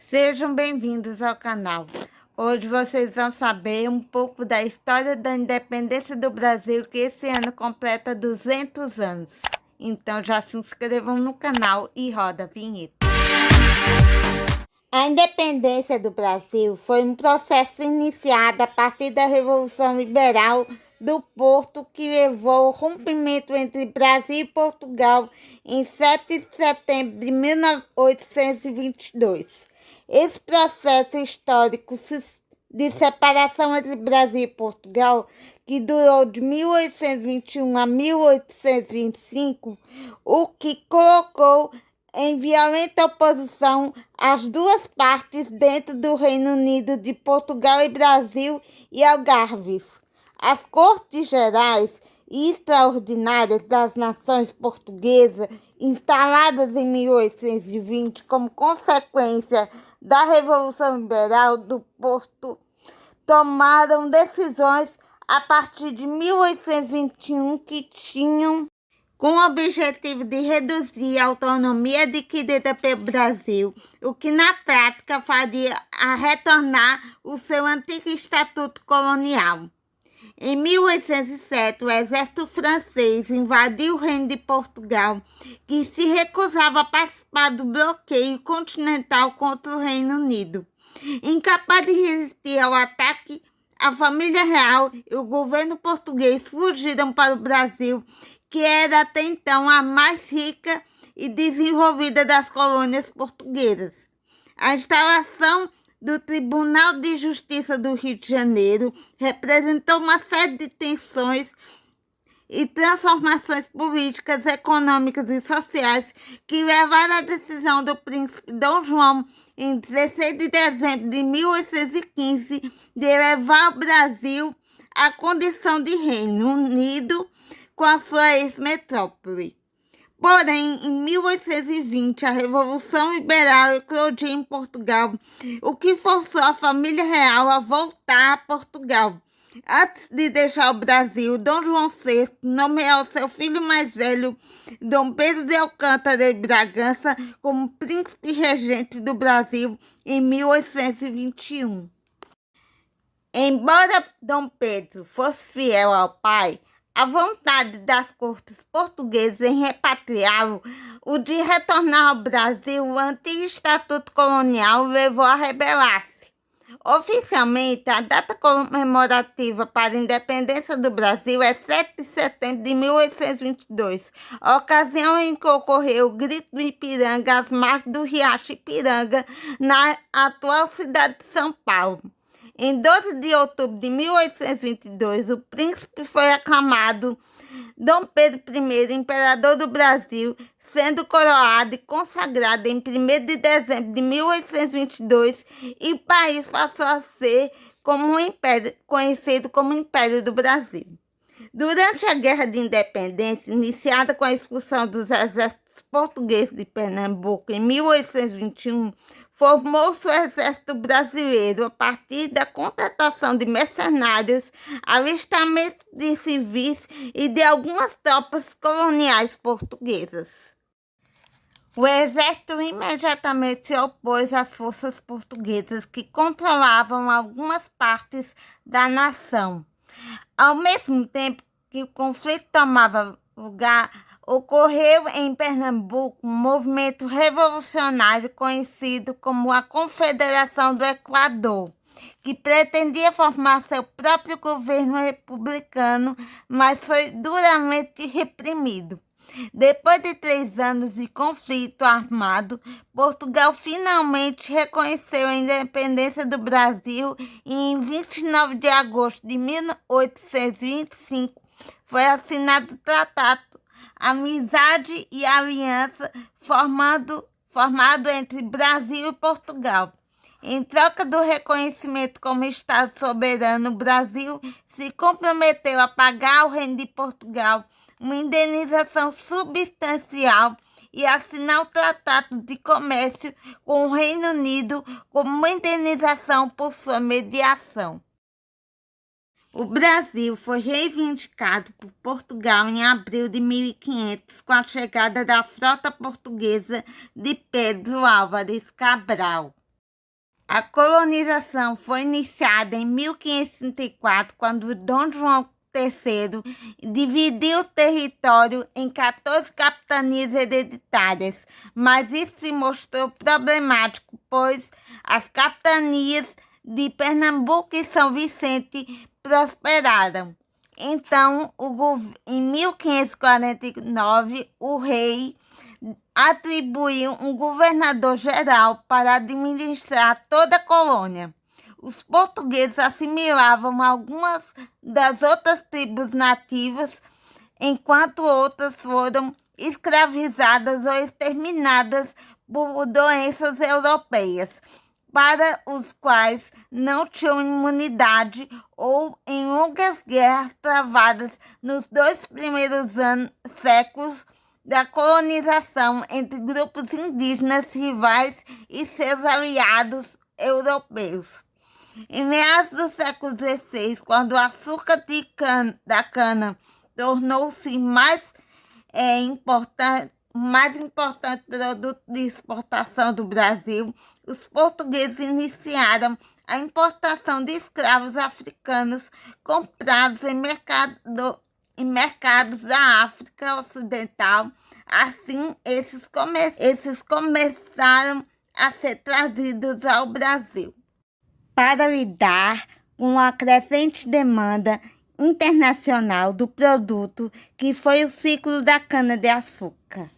Sejam bem-vindos ao canal. Hoje vocês vão saber um pouco da história da independência do Brasil, que esse ano completa 200 anos. Então já se inscrevam no canal e roda a vinheta. A independência do Brasil foi um processo iniciado a partir da Revolução Liberal do Porto, que levou ao rompimento entre Brasil e Portugal em 7 de setembro de 1822. Esse processo histórico de separação entre Brasil e Portugal, que durou de 1821 a 1825, o que colocou em violenta oposição as duas partes dentro do Reino Unido de Portugal e Brasil e Algarves. As Cortes Gerais e Extraordinárias das Nações Portuguesas, instaladas em 1820 como consequência da Revolução Liberal do Porto, tomaram decisões a partir de 1821 que tinham com o objetivo de reduzir a autonomia adquirida pelo Brasil, o que na prática faria a retornar o seu antigo estatuto colonial. Em 1807, o exército francês invadiu o Reino de Portugal, que se recusava a participar do bloqueio continental contra o Reino Unido. Incapaz de resistir ao ataque, a família real e o governo português fugiram para o Brasil, que era até então a mais rica e desenvolvida das colônias portuguesas. A instalação do Tribunal de Justiça do Rio de Janeiro representou uma série de tensões e transformações políticas, econômicas e sociais que levaram à decisão do príncipe Dom João, em 16 de dezembro de 1815, de elevar o Brasil à condição de Reino Unido com a sua ex-metrópole. Porém, em 1820, a Revolução Liberal eclodiu em Portugal, o que forçou a família real a voltar a Portugal. Antes de deixar o Brasil, Dom João VI nomeou seu filho mais velho, Dom Pedro de Alcântara de Bragança, como príncipe regente do Brasil em 1821. Embora Dom Pedro fosse fiel ao pai, a vontade das cortes portuguesas em repatriá-lo, o de retornar ao Brasil, o antigo estatuto colonial levou a rebelar-se. Oficialmente, a data comemorativa para a independência do Brasil é 7 de setembro de 1822, ocasião em que ocorreu o Grito do Ipiranga às margens do Riacho Ipiranga, na atual cidade de São Paulo. Em 12 de outubro de 1822, o príncipe foi aclamado Dom Pedro I, imperador do Brasil, sendo coroado e consagrado em 1º de dezembro de 1822, e o país passou a ser conhecido como Império do Brasil. Durante a Guerra de Independência, iniciada com a expulsão dos exércitos portugueses de Pernambuco em 1821, formou-se o Exército Brasileiro a partir da contratação de mercenários, alistamento de civis e de algumas tropas coloniais portuguesas. O exército imediatamente se opôs às forças portuguesas que controlavam algumas partes da nação. Ao mesmo tempo que o conflito tomava lugar, ocorreu em Pernambuco um movimento revolucionário conhecido como a Confederação do Equador, que pretendia formar seu próprio governo republicano, mas foi duramente reprimido. Depois de 3 anos de conflito armado, Portugal finalmente reconheceu a independência do Brasil e em 29 de agosto de 1825 foi assinado o Tratado Amizade e Aliança formado entre Brasil e Portugal. Em troca do reconhecimento como Estado soberano, o Brasil se comprometeu a pagar ao Reino de Portugal uma indenização substancial e assinar o Tratado de Comércio com o Reino Unido como uma indenização por sua mediação. O Brasil foi reivindicado por Portugal em abril de 1500, com a chegada da frota portuguesa de Pedro Álvares Cabral. A colonização foi iniciada em 1534, quando Dom João III dividiu o território em 14 capitanias hereditárias, mas isso se mostrou problemático, pois as capitanias de Pernambuco e São Vicente prosperaram. Então, em 1549, o rei atribuiu um governador-geral para administrar toda a colônia. Os portugueses assimilavam algumas das outras tribos nativas, enquanto outras foram escravizadas ou exterminadas por doenças europeias, para os quais não tinham imunidade, ou em longas guerras travadas nos 2 primeiros séculos da colonização entre grupos indígenas rivais e seus aliados europeus. Em meados do século XVI, quando o açúcar da cana tornou-se mais importante produto de exportação do Brasil, os portugueses iniciaram a importação de escravos africanos comprados em mercados da África Ocidental. Assim, esses começaram a ser trazidos ao Brasil. Para lidar com a crescente demanda internacional do produto, que foi o ciclo da cana-de-açúcar.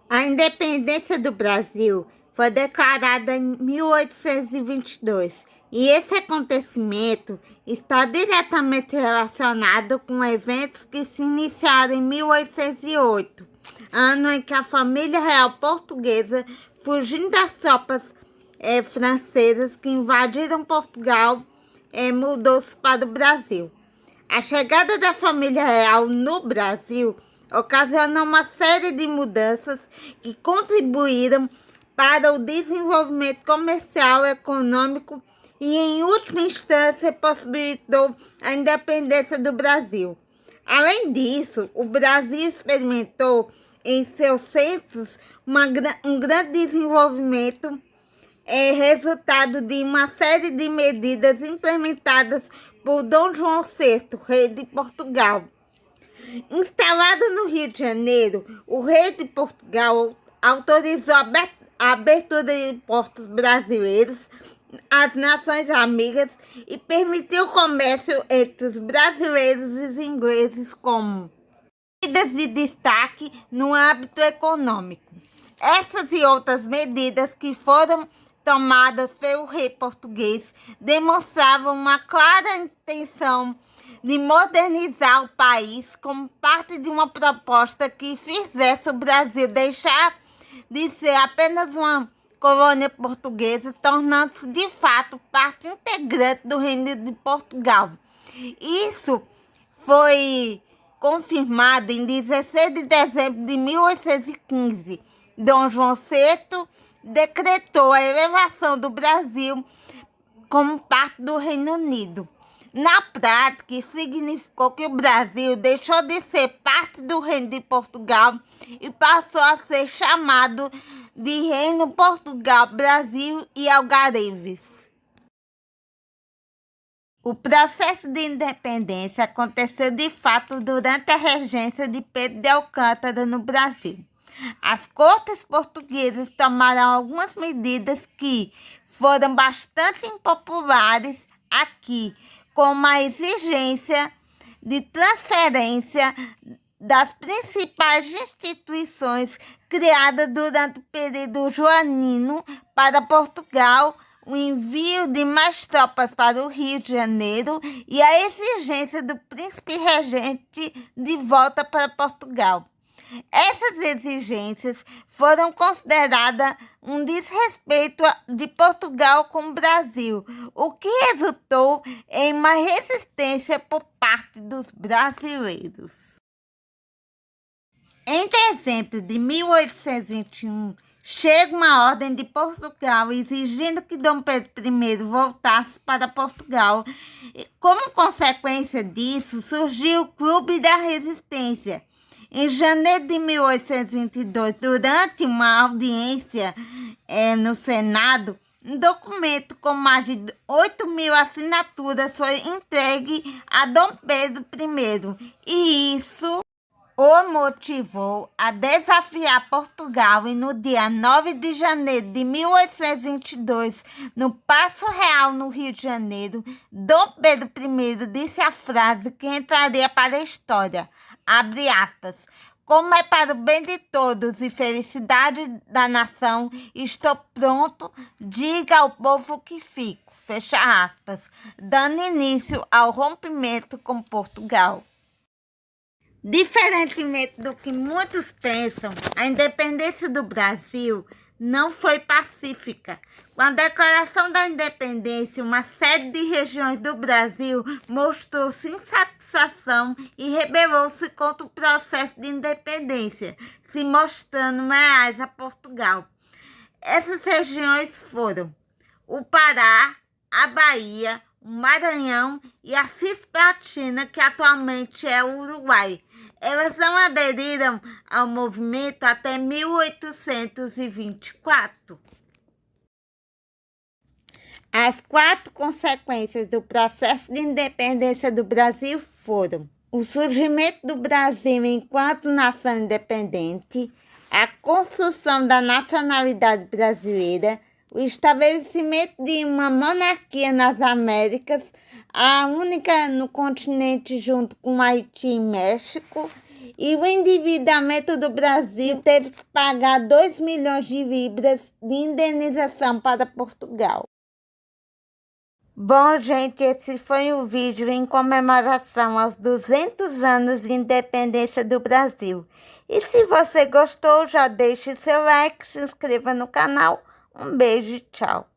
A independência do Brasil foi declarada em 1822, e esse acontecimento está diretamente relacionado com eventos que se iniciaram em 1808, ano em que a família real portuguesa, fugindo das tropas francesas que invadiram Portugal, mudou-se para o Brasil. A chegada da família real no Brasil ocasionou uma série de mudanças que contribuíram para o desenvolvimento comercial, econômico e, em última instância, possibilitou a independência do Brasil. Além disso, o Brasil experimentou em seus centros um grande desenvolvimento, resultado de uma série de medidas implementadas por Dom João VI, rei de Portugal. Instalado no Rio de Janeiro, o rei de Portugal autorizou a abertura de portos brasileiros às nações amigas e permitiu o comércio entre os brasileiros e os ingleses como medidas de destaque no âmbito econômico. Essas e outras medidas que foram tomadas pelo rei português demonstravam uma clara intenção de modernizar o país como parte de uma proposta que fizesse o Brasil deixar de ser apenas uma colônia portuguesa, tornando-se de fato parte integrante do Reino de Portugal. Isso foi confirmado em 16 de dezembro de 1815. Dom João VI decretou a elevação do Brasil como parte do Reino Unido. Na prática, isso significou que o Brasil deixou de ser parte do Reino de Portugal e passou a ser chamado de Reino Portugal, Brasil e Algarves. O processo de independência aconteceu de fato durante a regência de Pedro de Alcântara no Brasil. As cortes portuguesas tomaram algumas medidas que foram bastante impopulares aqui, como a exigência de transferência das principais instituições criadas durante o período joanino para Portugal, o envio de mais tropas para o Rio de Janeiro e a exigência do príncipe regente de volta para Portugal. Essas exigências foram consideradas um desrespeito de Portugal com o Brasil, o que resultou em uma resistência por parte dos brasileiros. Em dezembro de 1821, chega uma ordem de Portugal exigindo que Dom Pedro I voltasse para Portugal. Como consequência disso, surgiu o Clube da Resistência. Em janeiro de 1822, durante uma audiência no Senado, um documento com mais de 8.000 assinaturas foi entregue a Dom Pedro I, e isso o motivou a desafiar Portugal, e no dia 9 de janeiro de 1822, no Paço Real, no Rio de Janeiro, Dom Pedro I disse a frase que entraria para a história, abre aspas, como é para o bem de todos e felicidade da nação, estou pronto, diga ao povo que fico, fecha aspas, dando início ao rompimento com Portugal. Diferentemente do que muitos pensam, a independência do Brasil não foi pacífica. Com a declaração da independência, uma série de regiões do Brasil mostrou-se insatisfação e rebelou-se contra o processo de independência, se mostrando leais a Portugal. Essas regiões foram o Pará, a Bahia, o Maranhão e a Cisplatina, que atualmente é o Uruguai. Elas não aderiram ao movimento até 1824. As 4 consequências do processo de independência do Brasil foram o surgimento do Brasil enquanto nação independente, a construção da nacionalidade brasileira, o estabelecimento de uma monarquia nas Américas, a única no continente junto com Haiti e México, e o endividamento do Brasil teve que pagar 2 milhões de libras de indenização para Portugal. Bom, gente, esse foi o vídeo em comemoração aos 200 anos de independência do Brasil. E se você gostou, já deixe seu like, se inscreva no canal. Um beijo e tchau.